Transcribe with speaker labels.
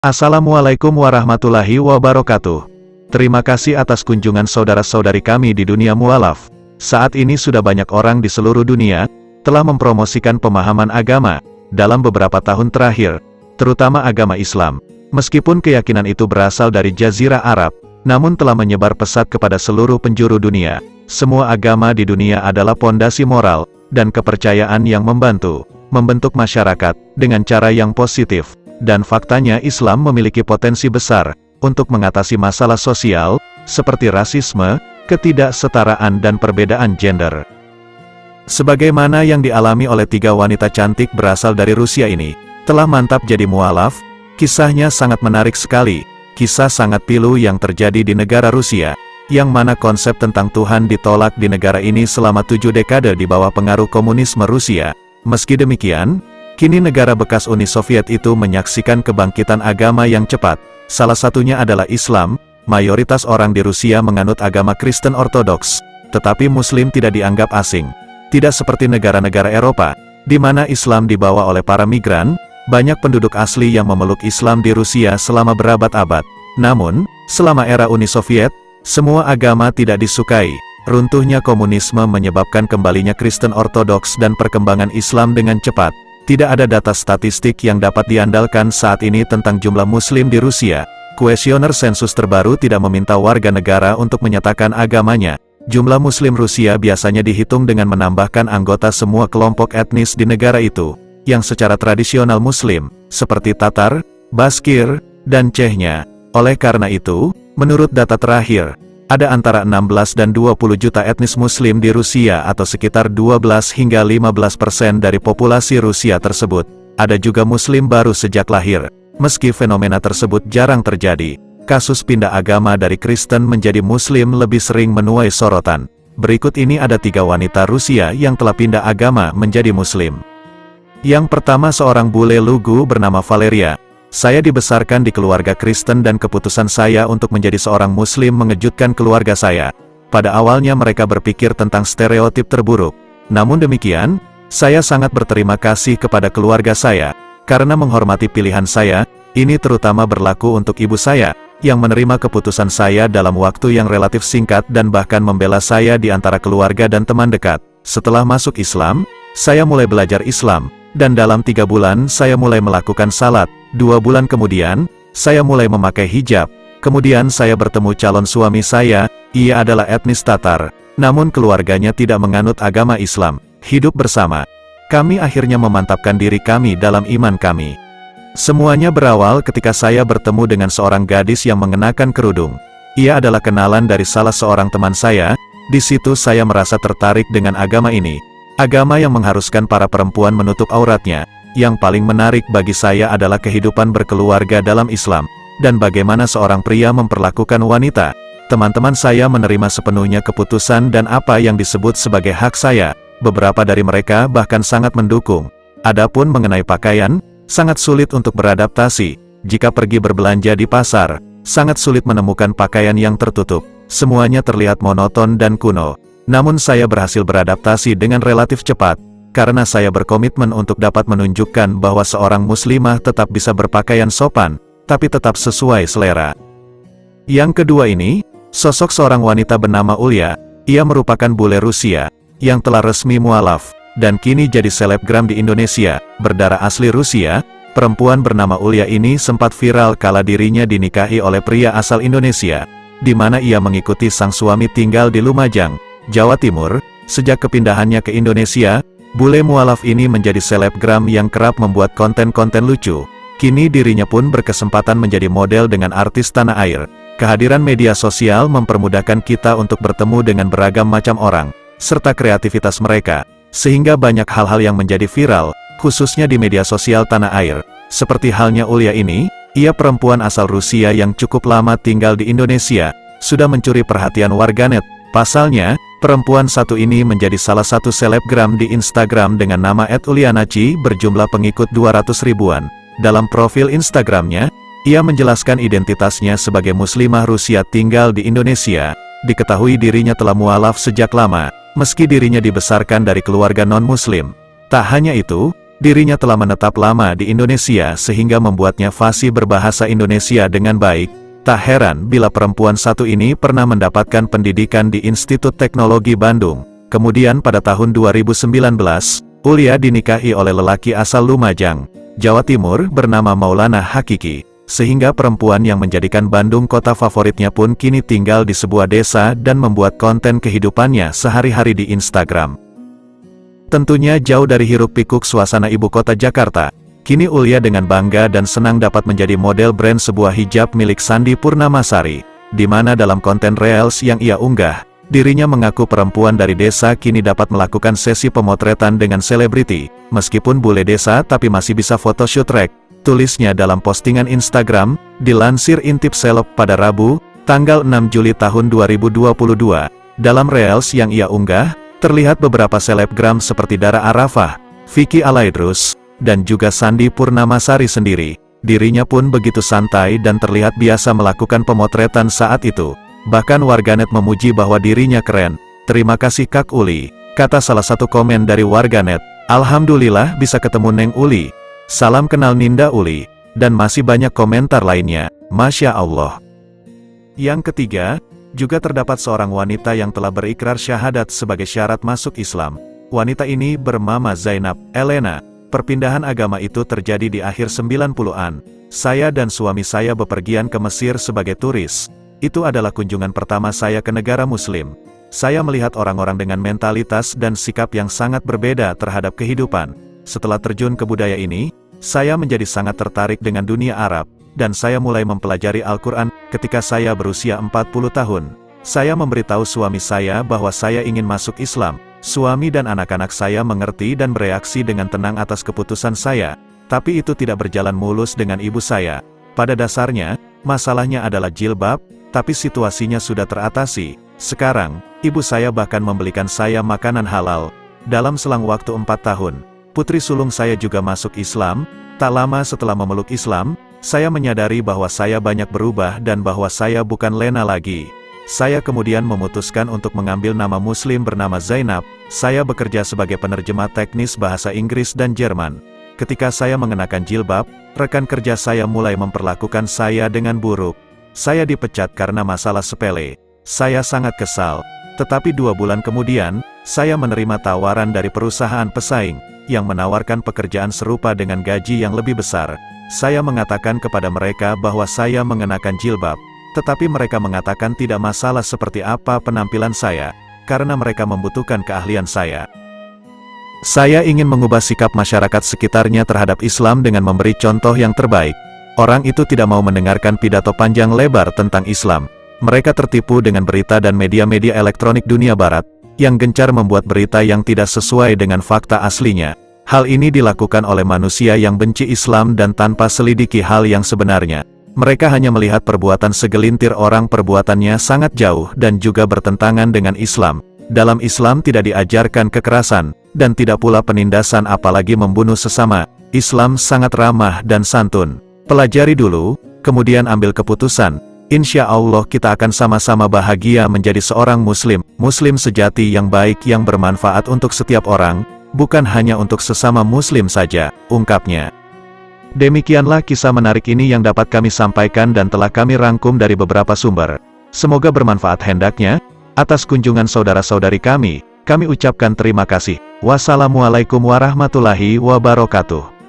Speaker 1: Assalamualaikum warahmatullahi wabarakatuh. Terima kasih atas kunjungan saudara-saudari kami di dunia mualaf. Saat ini sudah banyak orang di seluruh dunia telah mempromosikan pemahaman agama dalam beberapa tahun terakhir, terutama agama Islam. Meskipun keyakinan itu berasal dari Jazirah Arab, namun telah menyebar pesat kepada seluruh penjuru dunia. Semua agama di dunia adalah pondasi moral dan kepercayaan yang membentuk masyarakat dengan cara yang positif. Dan faktanya Islam memiliki potensi besar untuk mengatasi masalah sosial, seperti rasisme, ketidaksetaraan dan perbedaan gender. Sebagaimana yang dialami oleh 3 wanita cantik berasal dari Rusia ini, telah mantap jadi mualaf. Kisahnya sangat menarik sekali, kisah sangat pilu yang terjadi di negara Rusia, yang mana konsep tentang Tuhan ditolak di negara ini selama 7 dekade di bawah pengaruh komunisme Rusia. Meski demikian, kini negara bekas Uni Soviet itu menyaksikan kebangkitan agama yang cepat. Salah satunya adalah Islam. Mayoritas orang di Rusia menganut agama Kristen Ortodoks, tetapi Muslim tidak dianggap asing. Tidak seperti negara-negara Eropa, di mana Islam dibawa oleh para migran. Banyak penduduk asli yang memeluk Islam di Rusia selama berabad-abad. Namun, selama era Uni Soviet, semua agama tidak disukai. Runtuhnya komunisme menyebabkan kembalinya Kristen Ortodoks dan perkembangan Islam dengan cepat. Tidak ada data statistik yang dapat diandalkan saat ini tentang jumlah Muslim di Rusia. Kuesioner sensus terbaru tidak meminta warga negara untuk menyatakan agamanya. Jumlah Muslim Rusia biasanya dihitung dengan menambahkan anggota semua kelompok etnis di negara itu, yang secara tradisional Muslim, seperti Tatar, Baskir, dan Chechnya. Oleh karena itu, menurut data terakhir, ada antara 16 dan 20 juta etnis Muslim di Rusia atau sekitar 12 hingga 15% dari populasi Rusia tersebut. Ada juga Muslim baru sejak lahir. Meski fenomena tersebut jarang terjadi, kasus pindah agama dari Kristen menjadi Muslim lebih sering menuai sorotan. Berikut ini ada 3 wanita Rusia yang telah pindah agama menjadi Muslim. Yang pertama seorang bule lugu bernama Valeria. Saya dibesarkan di keluarga Kristen dan keputusan saya untuk menjadi seorang Muslim mengejutkan keluarga saya. Pada awalnya mereka berpikir tentang stereotip terburuk. Namun demikian, saya sangat berterima kasih kepada keluarga saya, karena menghormati pilihan saya. Ini terutama berlaku untuk ibu saya, yang menerima keputusan saya dalam waktu yang relatif singkat dan bahkan membela saya di antara keluarga dan teman dekat. Setelah masuk Islam, saya mulai belajar Islam, dan dalam 3 bulan saya mulai melakukan salat. 2 bulan kemudian, saya mulai memakai hijab. Kemudian saya bertemu calon suami saya. Ia adalah etnis Tatar, namun keluarganya tidak menganut agama Islam. Hidup bersama, kami akhirnya memantapkan diri kami dalam iman kami. Semuanya berawal ketika saya bertemu dengan seorang gadis yang mengenakan kerudung. Ia adalah kenalan dari salah seorang teman saya. Di situ saya merasa tertarik dengan agama ini. Agama yang mengharuskan para perempuan menutup auratnya. Yang paling menarik bagi saya adalah kehidupan berkeluarga dalam Islam, dan bagaimana seorang pria memperlakukan wanita. Teman-teman saya menerima sepenuhnya keputusan dan apa yang disebut sebagai hak saya. Beberapa dari mereka bahkan sangat mendukung. Adapun mengenai pakaian, sangat sulit untuk beradaptasi. Jika pergi berbelanja di pasar, sangat sulit menemukan pakaian yang tertutup. Semuanya terlihat monoton dan kuno. Namun saya berhasil beradaptasi dengan relatif cepat, karena saya berkomitmen untuk dapat menunjukkan bahwa seorang muslimah tetap bisa berpakaian sopan, tapi tetap sesuai selera. Yang kedua ini, sosok seorang wanita bernama Ulya. Ia merupakan bule Rusia, yang telah resmi mualaf, dan kini jadi selebgram di Indonesia. Berdarah asli Rusia, perempuan bernama Ulya ini sempat viral kala dirinya dinikahi oleh pria asal Indonesia, di mana ia mengikuti sang suami tinggal di Lumajang, Jawa Timur. Sejak kepindahannya ke Indonesia, bule mualaf ini menjadi selebgram yang kerap membuat konten-konten lucu. Kini dirinya pun berkesempatan menjadi model dengan artis tanah air. Kehadiran media sosial mempermudahkan kita untuk bertemu dengan beragam macam orang, serta kreativitas mereka, sehingga banyak hal-hal yang menjadi viral, khususnya di media sosial tanah air. Seperti halnya Ulya ini, ia perempuan asal Rusia yang cukup lama tinggal di Indonesia, sudah mencuri perhatian warganet. Pasalnya, perempuan satu ini menjadi salah satu selebgram di Instagram dengan nama @ulyanaci berjumlah pengikut 200 ribuan. Dalam profil Instagramnya, ia menjelaskan identitasnya sebagai muslimah Rusia tinggal di Indonesia. Diketahui dirinya telah mualaf sejak lama, meski dirinya dibesarkan dari keluarga non-muslim. Tak hanya itu, Dirinya telah menetap lama di Indonesia sehingga membuatnya fasih berbahasa Indonesia dengan baik. Tak heran bila perempuan satu ini pernah mendapatkan pendidikan di Institut Teknologi Bandung. Kemudian pada tahun 2019, Ulia dinikahi oleh lelaki asal Lumajang, Jawa Timur bernama Maulana Hakiki. Sehingga perempuan yang menjadikan Bandung kota favoritnya pun kini tinggal di sebuah desa dan membuat konten kehidupannya sehari-hari di Instagram. Tentunya jauh dari hiruk-pikuk suasana ibu kota Jakarta, kini Ulia dengan bangga dan senang dapat menjadi model brand sebuah hijab milik Sandi Purnamasari, di mana dalam konten Reels yang ia unggah, dirinya mengaku perempuan dari desa kini dapat melakukan sesi pemotretan dengan selebriti, meskipun bule desa tapi masih bisa photoshoot rek, tulisnya dalam postingan Instagram, dilansir Intip Seleb pada Rabu, tanggal 6 Juli tahun 2022. Dalam Reels yang ia unggah, terlihat beberapa selebgram seperti Dara Arafah, Vicky Alaidrus, dan juga Sandi Purnamasari sendiri. Dirinya pun begitu santai dan terlihat biasa melakukan pemotretan saat itu. Bahkan warganet memuji bahwa dirinya keren. "Terima kasih Kak Uli," kata salah satu komen dari warganet. "Alhamdulillah bisa ketemu Neng Uli. Salam kenal Ninda Uli." Dan masih banyak komentar lainnya. Masya Allah. Yang ketiga, juga terdapat seorang wanita yang telah berikrar syahadat sebagai syarat masuk Islam. Wanita ini bernama Zainab Elena. Perpindahan agama itu terjadi di akhir 90-an. "Saya dan suami saya bepergian ke Mesir sebagai turis. Itu adalah kunjungan pertama saya ke negara muslim. Saya melihat orang-orang dengan mentalitas dan sikap yang sangat berbeda terhadap kehidupan. Setelah terjun ke budaya ini, saya menjadi sangat tertarik dengan dunia Arab, dan saya mulai mempelajari Al-Quran. Ketika saya berusia 40 tahun, saya memberitahu suami saya bahwa saya ingin masuk Islam. Suami dan anak-anak saya mengerti dan bereaksi dengan tenang atas keputusan saya, tapi itu tidak berjalan mulus dengan ibu saya. Pada dasarnya, masalahnya adalah jilbab, tapi situasinya sudah teratasi. Sekarang, ibu saya bahkan membelikan saya makanan halal. Dalam selang waktu 4 tahun, putri sulung saya juga masuk Islam. Tak lama setelah memeluk Islam, saya menyadari bahwa saya banyak berubah dan bahwa saya bukan Lena lagi. Saya kemudian memutuskan untuk mengambil nama muslim bernama Zainab. Saya bekerja sebagai penerjemah teknis bahasa Inggris dan Jerman. Ketika saya mengenakan jilbab, rekan kerja saya mulai memperlakukan saya dengan buruk. Saya dipecat karena masalah sepele. Saya sangat kesal. Tetapi 2 bulan kemudian, saya menerima tawaran dari perusahaan pesaing, yang menawarkan pekerjaan serupa dengan gaji yang lebih besar. Saya mengatakan kepada mereka bahwa saya mengenakan jilbab, tetapi mereka mengatakan tidak masalah seperti apa penampilan saya, karena mereka membutuhkan keahlian saya. Saya ingin mengubah sikap masyarakat sekitarnya terhadap Islam dengan memberi contoh yang terbaik. Orang itu tidak mau mendengarkan pidato panjang lebar tentang Islam. Mereka tertipu dengan berita dan media-media elektronik dunia barat, yang gencar membuat berita yang tidak sesuai dengan fakta aslinya. Hal ini dilakukan oleh manusia yang benci Islam dan tanpa selidiki hal yang sebenarnya. Mereka hanya melihat perbuatan segelintir orang, perbuatannya sangat jauh dan juga bertentangan dengan Islam. Dalam Islam tidak diajarkan kekerasan, dan tidak pula penindasan apalagi membunuh sesama. Islam sangat ramah dan santun. Pelajari dulu, kemudian ambil keputusan. Insya Allah kita akan sama-sama bahagia menjadi seorang muslim. Muslim sejati yang baik yang bermanfaat untuk setiap orang, bukan hanya untuk sesama muslim saja, ungkapnya. Demikianlah kisah menarik ini yang dapat kami sampaikan dan telah kami rangkum dari beberapa sumber. Semoga bermanfaat. Hendaknya, atas kunjungan saudara-saudari kami ucapkan terima kasih. Wassalamualaikum warahmatullahi wabarakatuh.